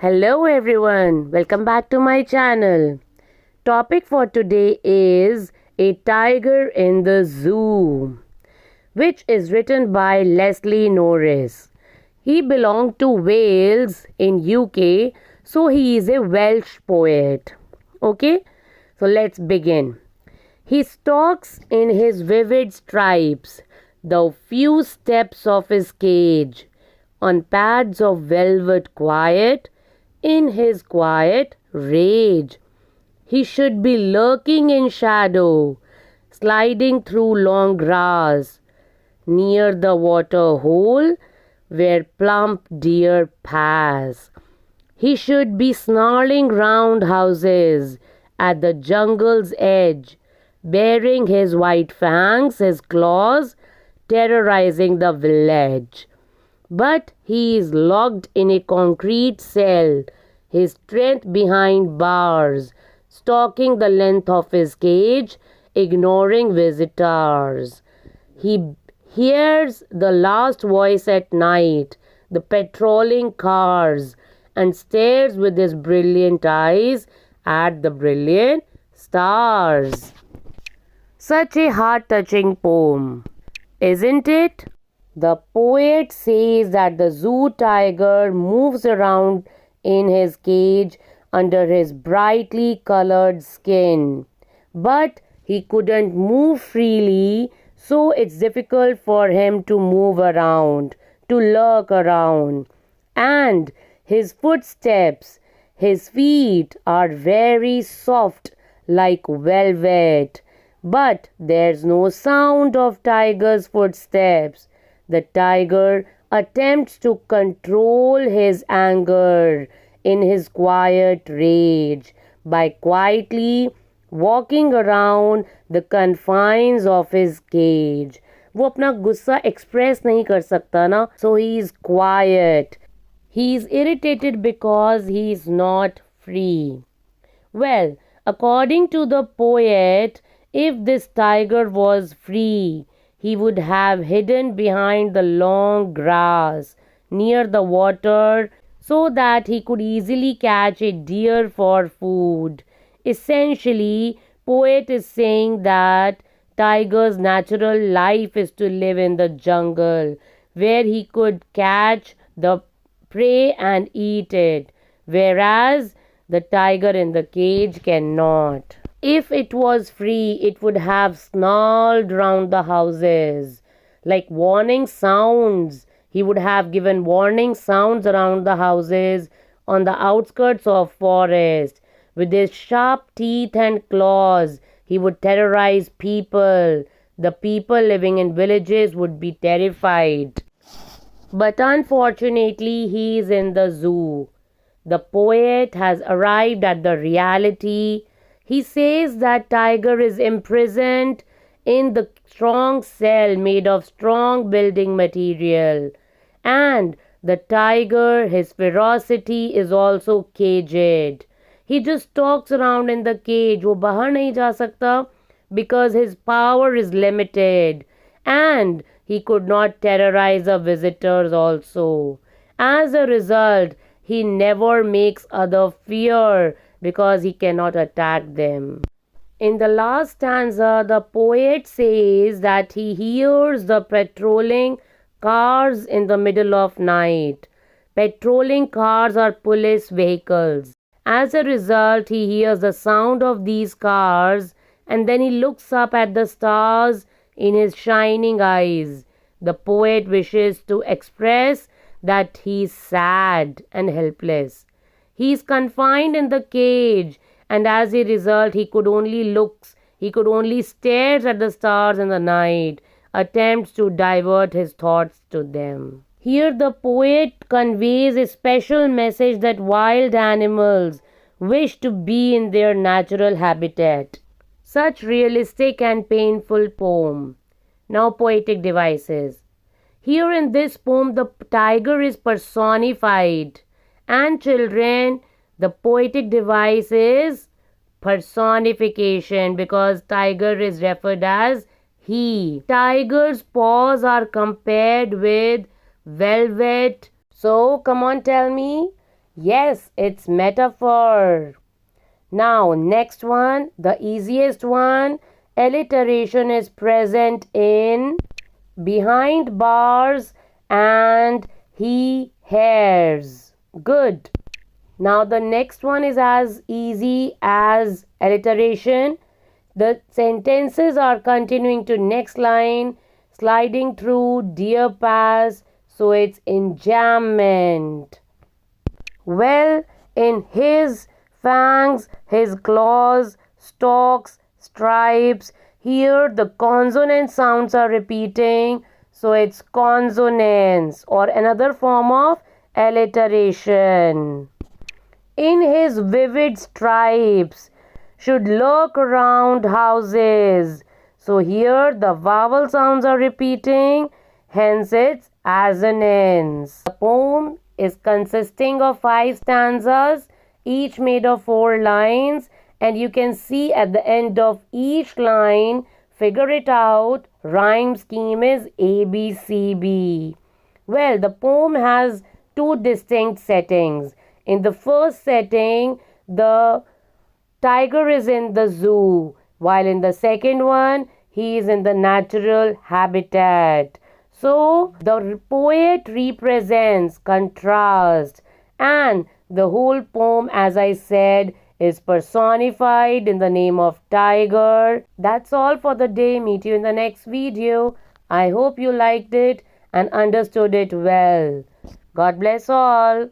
Hello everyone, welcome back to my channel. Topic for today is A Tiger in the Zoo, which is written by Leslie Norris. He belonged to Wales in UK, so he is a Welsh poet. Okay, so let's begin. He stalks in his vivid stripes, the few steps of his cage, on pads of velvet quiet, in his quiet rage. He should be lurking in shadow, sliding through long grass, near the water hole where plump deer pass. He should be snarling round houses at the jungle's edge, baring his white fangs, his claws, terrorizing the village. But he is locked in a concrete cell, his strength behind bars, stalking the length of his cage, ignoring visitors. He hears the last voice at night, the patrolling cars, and stares with his brilliant eyes at the brilliant stars. Such a heart-touching poem, isn't it? The poet says that the zoo tiger moves around in his cage under his brightly colored skin. But he couldn't move freely, so it's difficult for him to move around, to lurk around. And his footsteps, his feet are very soft like velvet. But there's no sound of tiger's footsteps. The tiger attempts to control his anger in his quiet rage by quietly walking around the confines of his cage. वो अपना गुस्सा express नहीं कर सकता ना, so he is quiet. He is irritated because he is not free. Well, according to the poet, if this tiger was free, he would have hidden behind the long grass near the water so that he could easily catch a deer for food. Essentially, poet is saying that tiger's natural life is to live in the jungle where he could catch the prey and eat it, whereas the tiger in the cage cannot. If it was free, it would have snarled round the houses like warning sounds. He would have given warning sounds around the houses on the outskirts of forest. With his sharp teeth and claws, he would terrorize people. The people living in villages would be terrified. But unfortunately, he is in the zoo. The poet has arrived at the reality. He says that tiger is imprisoned in the strong cell made of strong building material. And the tiger, his ferocity is also caged. He just stalks around in the cage. वो बाहर नहीं जा सकता because his power is limited. And he could not terrorize the visitors also. As a result, he never makes other fear because he cannot attack them. In the last stanza, the poet says that he hears the patrolling cars in the middle of night. Patrolling cars are police vehicles. As a result, he hears the sound of these cars and then he looks up at the stars in his shining eyes. The poet wishes to express that he is sad and helpless. He is confined in the cage, and as a result, he could only stare at the stars in the night, attempts to divert his thoughts to them. Here, the poet conveys a special message that wild animals wish to be in their natural habitat. Such realistic and painful poem. Now, poetic devices. Here in this poem, the tiger is personified. And children, the poetic device is personification because tiger is referred as he. Tiger's paws are compared with velvet. So, come on, tell me. Yes, it's metaphor. Now, next one, the easiest one. Alliteration is present in behind bars and he hairs. Good. Now, the next one is as easy as alliteration. The sentences are continuing to next line, sliding through deer pass, so it's enjambment. Well, in his fangs, his claws, stalks, stripes, here the consonant sounds are repeating, so it's consonance or another form of alliteration. In his vivid stripes, should lurk around houses. So here the vowel sounds are repeating, hence it's assonance. The poem is consisting of 5 stanzas, each made of 4 lines, and you can see at the end of each line, figure it out, rhyme scheme is ABCB. Well, the poem has 2 distinct settings. In the first setting, the tiger is in the zoo, while in the second one, he is in the natural habitat. So, the poet represents contrast, and the whole poem, as I said, is personified in the name of tiger. That's all for the day. Meet you in the next video. I hope you liked it and understood it well. God bless all.